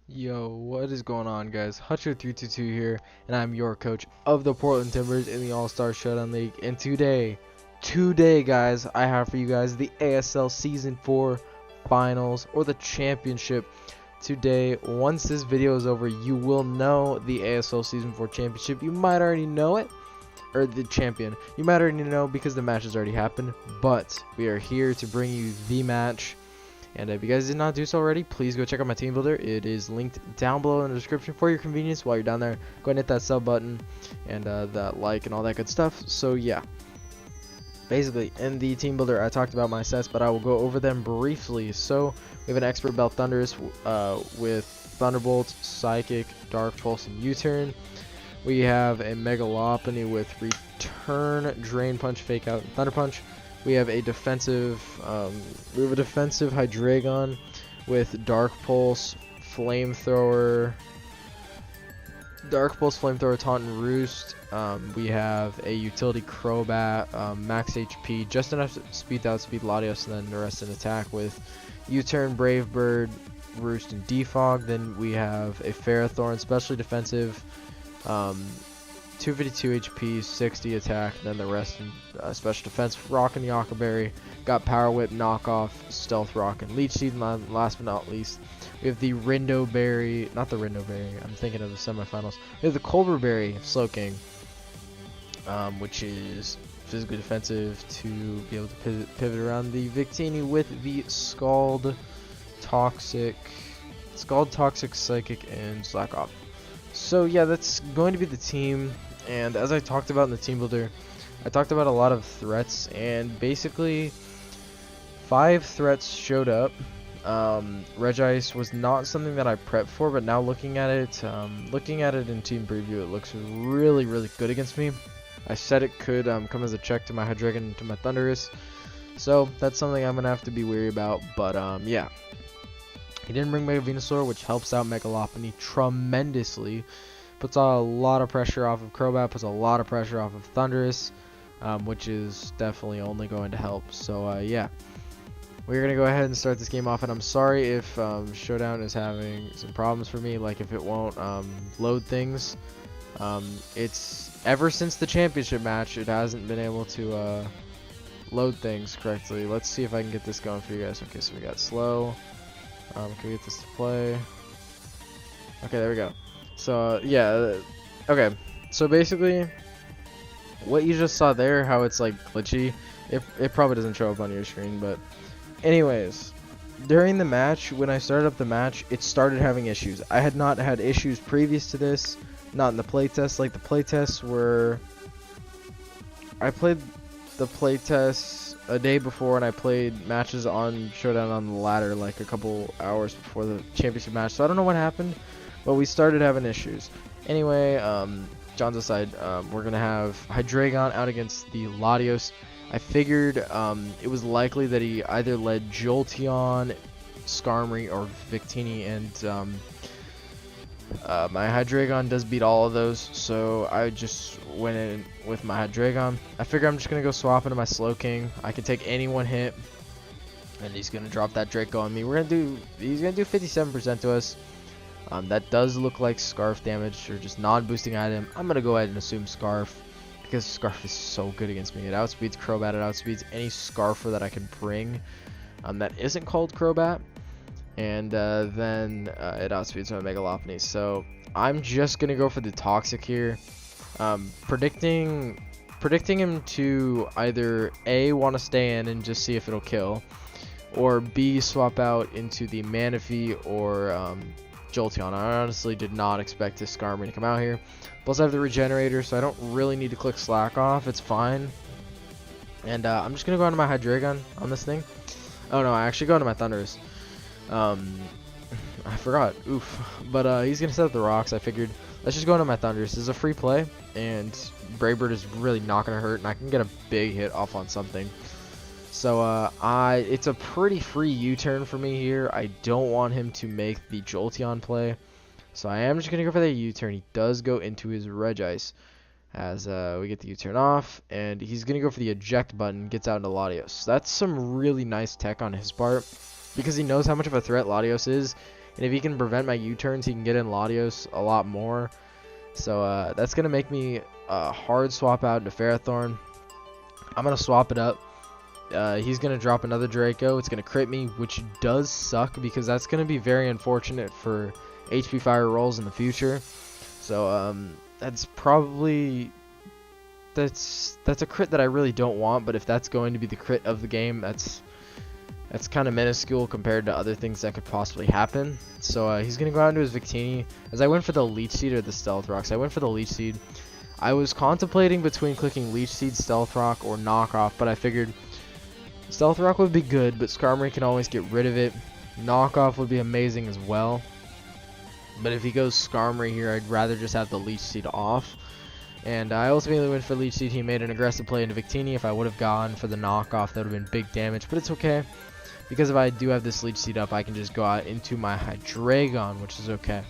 Yo, what is going on, guys? Hutcher322 here, and I'm your coach of the Portland Timbers in the All-Star Showdown League. And today, guys, I have for you guys the ASL Season 4 Finals, or the Championship. Today, once this video is over, you will know the ASL Season 4 Championship. You might already know it, or the champion. You might already know because the match has already happened, but we are here to bring you the match. And if you guys did not do so already, please go check out my team builder. It is linked down below in the description for your convenience. While you're down there, go ahead and hit that sub button and that like and all that good stuff. So yeah, basically in the team builder I talked about my sets, but I will go over them briefly. So we have an expert belt Thunderous with Thunderbolt, Psychic, Dark Pulse, and U-turn. We have a Megalopony with Return, Drain Punch, Fake Out, and Thunder Punch. We have a defensive Hydreigon with Dark Pulse, Flamethrower, Taunt and Roost. We have a utility Crobat, max HP, just enough to speed outspeed Latios, and then the rest in attack with U-turn, Brave Bird, Roost, and Defog. Then we have a Ferrothorn, specially defensive, 252 HP, 60 attack, then the rest in special defense. Rock and Yokaberry, got Power Whip, Knockoff, Stealth Rock, and Leech Seed. And last but not least, we have the Rindo Berry, not the Rindo Berry, I'm thinking of the semifinals. We have the Culver Berry, Slowking, which is physically defensive to be able to pivot around the Victini with the Scald, Toxic, Psychic, and Slack Off. So yeah, that's going to be the team. And as I talked about in the team builder, I talked about a lot of threats, and basically 5 threats showed up. Regice was not something that I prepped for, but now looking at it in team preview, it looks really good against me. I said it could come as a check to my Hydreigon and to my Thunderous, so that's something I'm gonna have to be wary about. But yeah, he didn't bring Mega Venusaur, which helps out Megalopony tremendously. Puts a lot of pressure off of Crobat, puts a lot of pressure off of Thunderous, which is definitely only going to help. So yeah, we're going to go ahead and start this game off, and I'm sorry if Showdown is having some problems for me, like if it won't load things. It's ever since the championship match, it hasn't been able to load things correctly. Let's see if I can get this going for you guys. Okay, so we got slow. Can we get this to play? Okay, there we go. So yeah, okay, so basically what you just saw there, how it's like glitchy, it probably doesn't show up on your screen, but anyways, during the match, when I started up the match, it started having issues. I had not had issues previous to this, not in the playtest. Like the playtests were, I played the playtests a day before, and I played matches on Showdown on the ladder like a couple hours before the championship match, so I don't know what happened. But we started having issues. Anyway, John's aside, we're going to have Hydreigon out against the Latios. I figured it was likely that he either led Jolteon, Skarmory, or Victini, and my Hydreigon does beat all of those, so I just went in with my Hydreigon. I figure I'm just going to go swap into my Slowking. I can take any one hit, and he's going to drop that Draco on me. He's going to do 57% to us. That does look like Scarf damage, or just non-boosting item. I'm going to go ahead and assume Scarf, because Scarf is so good against me. It outspeeds Crobat, it outspeeds any Scarfer that I can bring that isn't called Crobat, and then it outspeeds my Megalopony. So I'm just going to go for the Toxic here, predicting him to either A, want to stay in and just see if it'll kill, or B, swap out into the Manaphy or Jolteon. I honestly did not expect this Skarmory to come out here. Plus I have the Regenerator, so I don't really need to click Slack Off. It's fine. And I'm just going to go into my Hydreigon on this thing. Oh no, I actually go into my Thunderous. I forgot. Oof. But he's going to set up the rocks. I figured, let's just go into my Thunderous. This is a free play, and Brave Bird is really not going to hurt, and I can get a big hit off on something. So it's a pretty free U-turn for me here. I don't want him to make the Jolteon play, so I am just going to go for that U-turn. He does go into his Regice as we get the U-turn off, and he's going to go for the eject button, gets out into Latios. That's some really nice tech on his part, because he knows how much of a threat Latios is, and if he can prevent my U-turns, he can get in Latios a lot more. So that's gonna make me hard swap out into Ferrothorn. I'm gonna swap it up. He's gonna drop another Draco. It's gonna crit me, which does suck because that's gonna be very unfortunate for HP fire rolls in the future. So that's probably that's a crit that I really don't want. But if that's going to be the crit of the game, that's kind of minuscule compared to other things that could possibly happen. So he's gonna go out into his Victini. As I went for the Leech Seed or the Stealth Rocks, I went for the Leech Seed. I was contemplating between clicking Leech Seed, Stealth Rock, or Knockoff, but I figured Stealth Rock would be good, but Skarmory can always get rid of it. Knockoff would be amazing as well. But if he goes Skarmory here, I'd rather just have the Leech Seed off. And I ultimately went for Leech Seed. He made an aggressive play into Victini. If I would have gone for the Knockoff, that would have been big damage, but it's okay. Because if I do have this Leech Seed up, I can just go out into my Hydreigon, which is okay.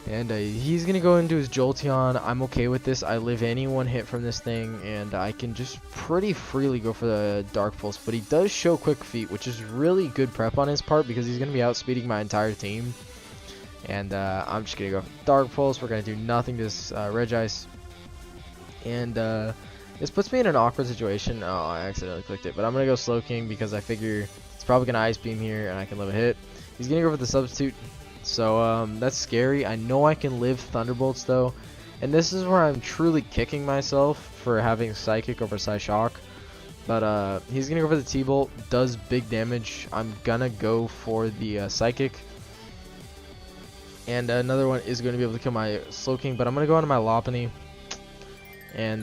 And he's going to go into his Jolteon. I'm okay with this. I live any one hit from this thing, and I can just pretty freely go for the Dark Pulse. But he does show Quick Feet, which is really good prep on his part because he's going to be outspeeding my entire team. And I'm just going to go for Dark Pulse. We're going to do nothing to this Regice. And this puts me in an awkward situation. Oh, I accidentally clicked it. But I'm going to go Slowking because I figure it's probably going to Ice Beam here and I can live a hit. He's going to go for the Substitute. So that's scary. I know I can live Thunderbolts though, and this is where I'm truly kicking myself for having Psychic over Psyshock. But he's gonna go for the T-Bolt. Does big damage. I'm gonna go for the Psychic, and another one is going to be able to kill my Slowking. But I'm gonna go into my Lopunny, and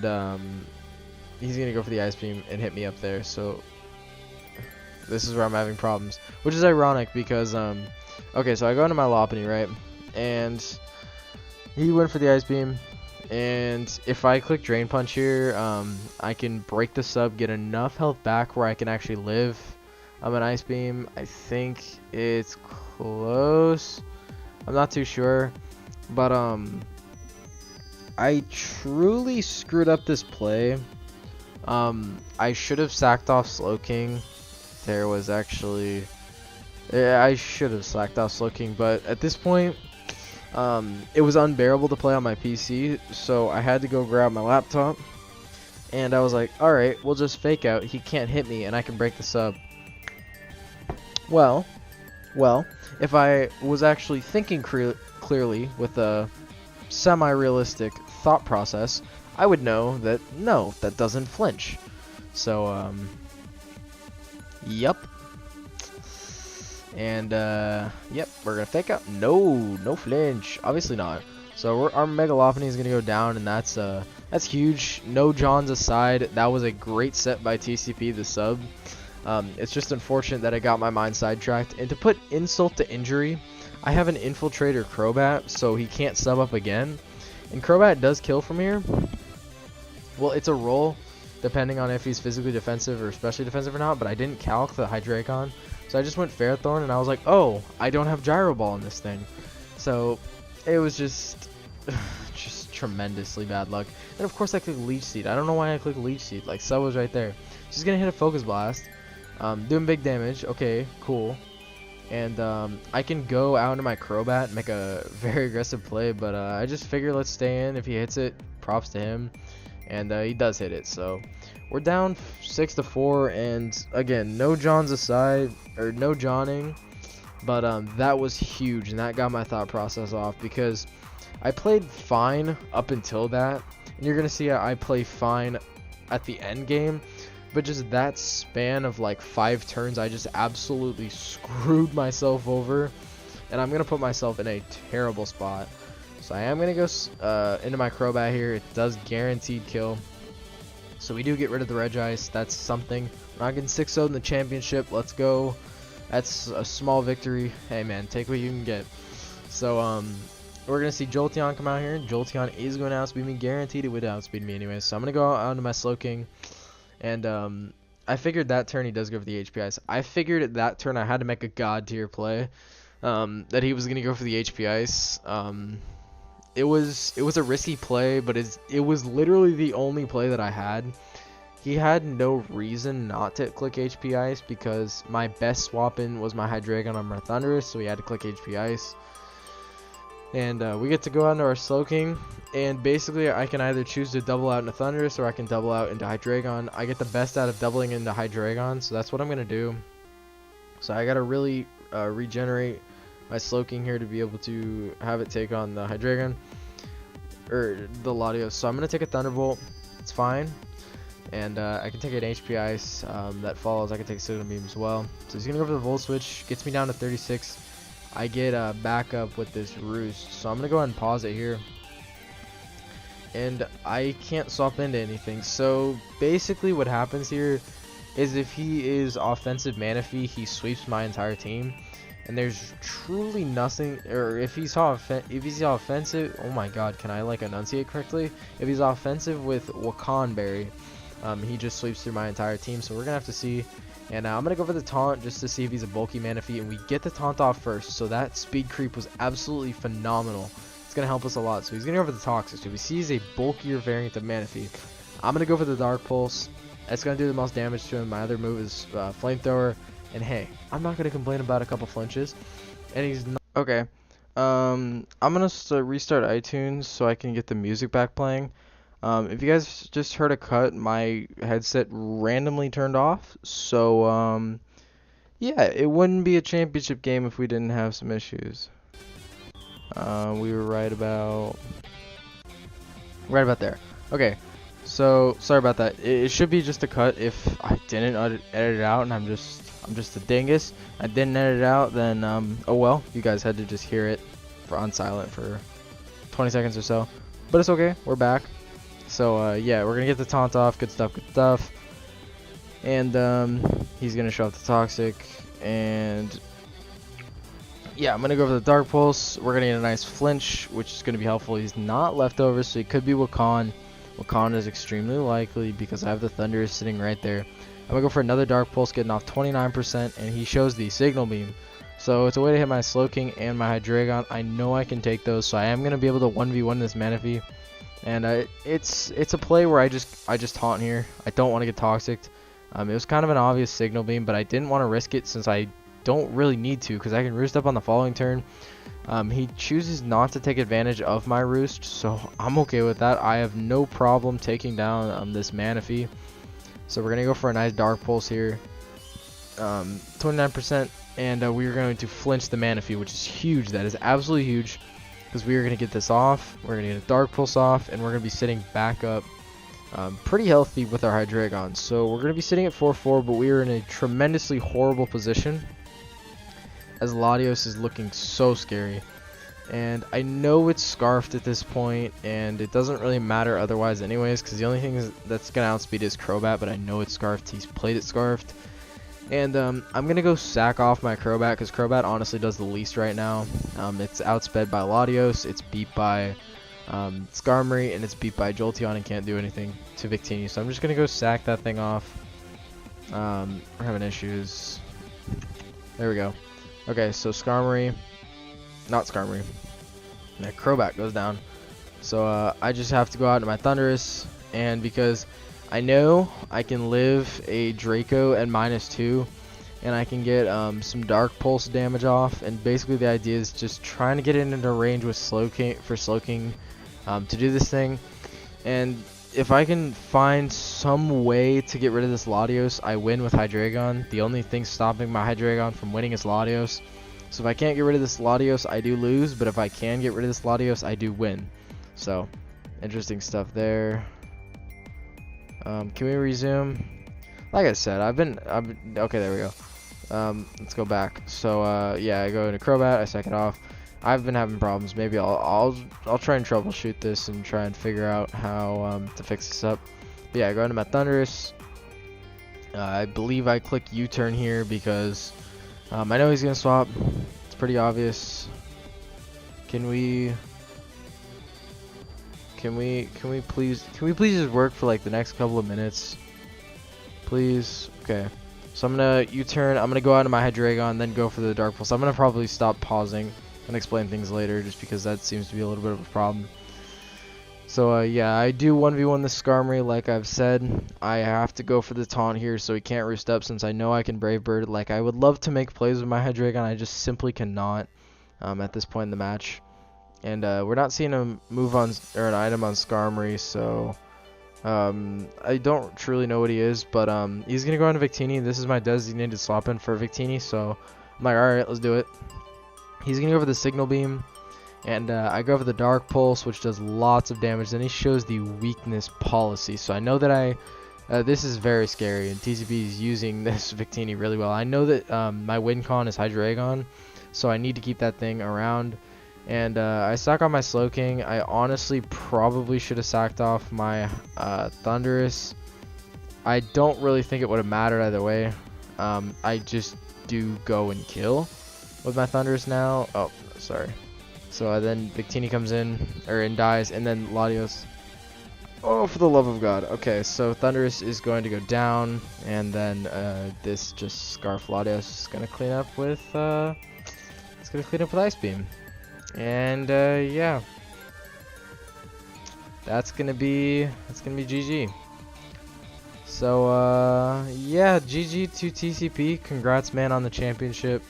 he's gonna go for the Ice Beam and hit me up there. So this is where I'm having problems, which is ironic because okay, so I go into my Lopunny, right, and he went for the Ice Beam, and if I click Drain Punch here, I can break the sub, get enough health back where I can actually live. An Ice Beam, I think it's close. I'm not too sure, but I truly screwed up this play. I should have sacked off Slowking. There was actually... Yeah, I should have slacked off Slowking, but at this point, it was unbearable to play on my PC, so I had to go grab my laptop, and I was like, alright, we'll just fake out, he can't hit me, and I can break the sub. Well, if I was actually thinking clearly with a semi-realistic thought process, I would know that, no, that doesn't flinch. So, yep. And yep, we're gonna fake out. No flinch. Obviously not. So our Mega Lopunny is gonna go down, and that's huge. No Johns aside, that was a great set by TCP, the sub. It's just unfortunate that I got my mind sidetracked. And to put insult to injury, I have an Infiltrator Crobat, so he can't sub up again. And Crobat does kill from here. Well, it's a roll, depending on if he's physically defensive or especially defensive or not. But I didn't calc the Hydreigon. So I just went Ferrothorn, and I was like, oh, I don't have Gyro Ball in this thing. So it was just tremendously bad luck. And of course I clicked Leech Seed. I don't know why I clicked Leech Seed. Like, Sub was right there. She's going to hit a Focus Blast. Doing big damage. Okay, cool. And I can go out into my Crobat and make a very aggressive play. But I just figure let's stay in. If he hits it, props to him. And he does hit it. So we're down 6-4. And again, no Johns aside. Or no Johning, but that was huge, and that got my thought process off because I played fine up until that, and you're gonna see I play fine at the end game, but just that span of like 5 turns, I just absolutely screwed myself over, and I'm gonna put myself in a terrible spot. So I am gonna go into my Crobat here. It does guaranteed kill, so we do get rid of the Regice. That's something. We're not getting 6-0 in the championship. Let's go. That's a small victory. Hey man, take what you can get. So we're gonna see Jolteon come out here. Jolteon is going to outspeed me, guaranteed it would outspeed me anyway. So I'm gonna go out into my Slowking, and I figured that turn he does go for the HPIs. I figured at that turn I had to make a god tier play, that he was gonna go for the HPIs. It was a risky play, but it was literally the only play that I had. he had no reason not to click HP Ice because my best swap in was my Hydreigon on my Thundurus, so he had to click HP Ice. And we get to go out into our Slowking, and basically I can either choose to double out into Thundurus or I can double out into Hydreigon. I get the best out of doubling into Hydreigon, so that's what I'm going to do. So I got to really regenerate my Slowking here to be able to have it take on the Hydreigon, or the Latios. So I'm going to take a Thunderbolt, it's fine. And I can take an HP Ice that follows. I can take Signal Beam as well. So he's going to go for the Volt Switch, gets me down to 36. I get back up with this Roost, so I'm going to go ahead and pause it here. And I can't swap into anything. So basically what happens here is if he is offensive Manaphy, he sweeps my entire team. And there's truly nothing, or if he's offensive, oh my god, can I like enunciate correctly? If he's offensive with Wakan Berry, he just sweeps through my entire team, so we're going to have to see. And I'm going to go for the taunt just to see if he's a bulky Manaphy, and we get the taunt off first, so that speed creep was absolutely phenomenal. It's going to help us a lot. So he's going to go for the Toxic. So we see he's a bulkier variant of Manaphy. I'm going to go for the Dark Pulse. That's going to do the most damage to him. My other move is Flamethrower, and hey, I'm not going to complain about a couple flinches. And he's not... Okay, I'm going to restart iTunes so I can get the music back playing. If you guys just heard a cut, my headset randomly turned off, so yeah, it wouldn't be a championship game if we didn't have some issues. We were right about there. Okay, so sorry about that. It should be just a cut if I didn't edit it out, and I'm just a dingus. I didn't edit it out, then oh well, you guys had to just hear it on silent for 20 seconds or so, but it's okay, we're back. So yeah, we're gonna get the taunt off. Good stuff, good stuff. And he's gonna show off the Toxic, and yeah, I'm gonna go for the Dark Pulse. We're gonna get a nice flinch, which is gonna be helpful. He's not leftover, so he could be Wakan. Wakan is extremely likely because I have the Thundurus sitting right there. I'm gonna go for another Dark Pulse, getting off 29%, and he shows the Signal Beam. So it's a way to hit my Slowking and my Hydreigon. I know I can take those, so I am gonna be able to 1v1 this Manaphy. And it's a play where I just taunt here. I don't want to get Toxic. It was kind of an obvious Signal Beam, but I didn't want to risk it since I don't really need to, because I can Roost up on the following turn. He chooses not to take advantage of my Roost, so I'm okay with that. I have no problem taking down this Manaphy. So we're gonna go for a nice Dark Pulse here, 29%, and we're going to flinch the Manaphy, which is huge. That is absolutely huge. Because we are going to get this off, we're going to get a Dark Pulse off, and we're going to be sitting back up pretty healthy with our Hydreigon. So we're going to be sitting at 4-4, but we are in a tremendously horrible position, as Latios is looking so scary. And I know it's Scarfed at this point, and it doesn't really matter otherwise anyways, because the only thing that's going to outspeed is Crobat, but I know it's Scarfed. He's played it Scarfed. And I'm going to go sack off my Crobat, because Crobat honestly does the least right now. It's outsped by Latios, it's beat by Skarmory, and it's beat by Jolteon and can't do anything to Victini. So I'm just going to go sack that thing off. We're having issues. There we go. Okay, so Skarmory, not Skarmory. That Crobat goes down. So I just have to go out to my Thundurus, and because I know I can live a DRACO at -2, and I can get some Dark Pulse damage off, and basically the idea is just trying to get it into range with Slowking to do this thing. And if I can find some way to get rid of this Latios, I win with Hydreigon. The only thing stopping my Hydreigon from winning is Latios. So if I can't get rid of this Latios, I do lose, but if I can get rid of this Latios, I do win. So, interesting stuff there. Can we resume? Like I said, I've been okay, there we go. Let's go back. So yeah, I go into Crobat, I sack it off. I've been having problems. Maybe I'll try and troubleshoot this and try and figure out how to fix this up. But yeah, I go into my Thundurus. I believe I click U-turn here because I know he's gonna swap. It's pretty obvious. Can we please just work for like the next couple of minutes, please? Okay, so I'm gonna U-turn. I'm gonna go out of my Hydreigon, then go for the Dark Pulse. I'm gonna probably stop pausing and explain things later, just because that seems to be a little bit of a problem. So yeah, I do 1v1 the Skarmory like I've said. I have to go for the taunt here so he can't roost up since I know I can Brave Bird. Like, I would love to make plays with my Hydreigon, I just simply cannot at this point in the match. And we're not seeing a move on, or an item on Skarmory, so I don't truly know what he is, but he's going to go on to Victini. This is my designated swap in for Victini, so I'm like, alright, let's do it. He's going to go for the Signal Beam. And I go for the Dark Pulse, which does lots of damage. Then he shows the Weakness Policy. So I know that this is very scary, and TCP is using this Victini really well. I know that my win con is Hydreigon, so I need to keep that thing around. And I sack on my Slowking. I honestly probably should have sacked off my Thundurus. I don't really think it would have mattered either way. I just do go and kill with my Thundurus now. Oh, sorry. So then Victini comes in, and dies, and then Latios. Oh, for the love of God. Okay, so Thundurus is going to go down, and then this just Scarf Latios is going to clean up with, Ice Beam. And yeah. That's gonna be GG. So yeah, GG to TCP. Congrats, man, on the championship.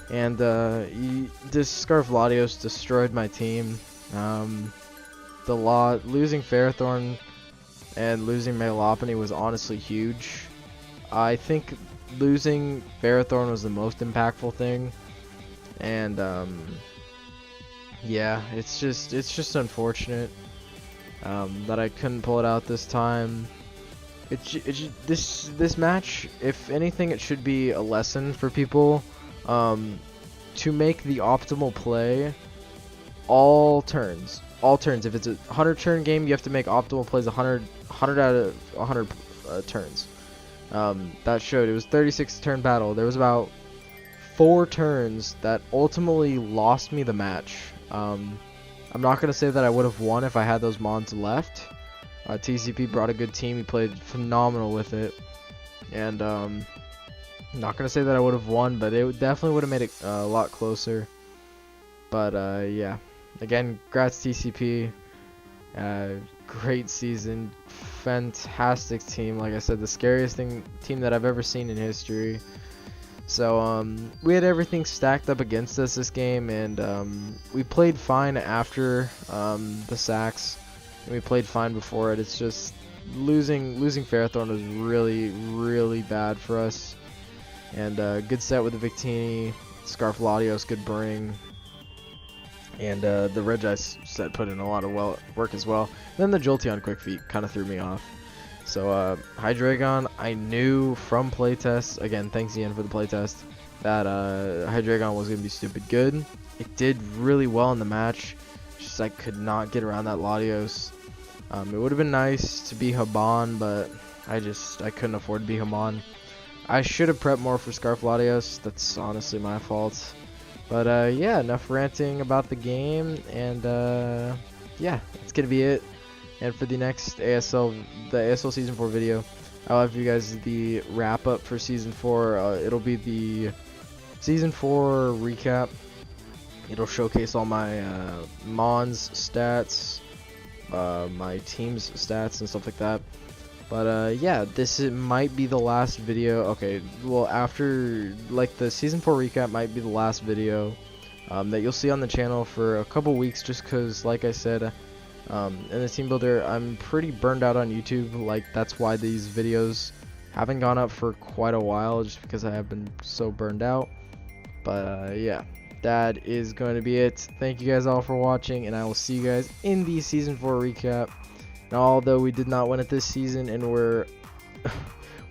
And this Scarf Latios destroyed my team. Losing Ferrothorn and losing Megalopony was honestly huge. I think losing Ferrothorn was the most impactful thing. And yeah, it's just unfortunate that I couldn't pull it out this time. This match, if anything, it should be a lesson for people. To make the optimal play, all turns. If it's a 100 turn game, you have to make optimal plays 100 out of 100 turns. That showed. It was 36 turn battle. There was about 4 turns that ultimately lost me the match. I'm not gonna say that I would have won if I had those mons left. TCP brought a good team. He played phenomenal with it, and not gonna say that I would have won, but it definitely would have made it a lot closer. But yeah, again, congrats TCP. Great season, fantastic team. Like I said, the scariest team that I've ever seen in history. So we had everything stacked up against us this game, and we played fine after the sacks, and we played fine before it. It's just losing Ferrothorn was really bad for us. And good set with the Victini, Scarf Latios, good bring, and the Regis set put in a lot of work as well. And then the Jolteon Quick Feet kind of threw me off. So Hydreigon, I knew from playtest, again thanks Ian for the playtest, that Hydreigon was going to be stupid good. It did really well in the match, just I could not get around that Latios. It would have been nice to be Haban, but I couldn't afford to be Haban. I should have prepped more for Scarf Latios. That's honestly my fault. But yeah, enough ranting about the game, and yeah, that's gonna be it. And for the next ASL Season 4 video, I'll have you guys the wrap up for Season 4. It'll be the Season 4 recap. It'll showcase all my Mons stats, my team's stats, and stuff like that. But yeah, might be the last video. Okay, well, after, like, the Season 4 recap might be the last video that you'll see on the channel for a couple weeks, just because, like I said, in the team builder, I'm pretty burned out on YouTube. Like, that's why these videos haven't gone up for quite a while, just because I have been so burned out. But yeah, that is going to be it. Thank you guys all for watching, and I will see you guys in the Season 4 recap. And although we did not win it this season, and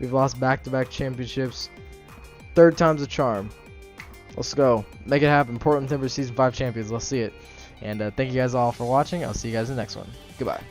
we've lost back-to-back championships, 3rd time's a charm. Let's go. Make it happen. Portland Timburrs Season 5 champions. Let's see it. And thank you guys all for watching. I'll see you guys in the next one. Goodbye.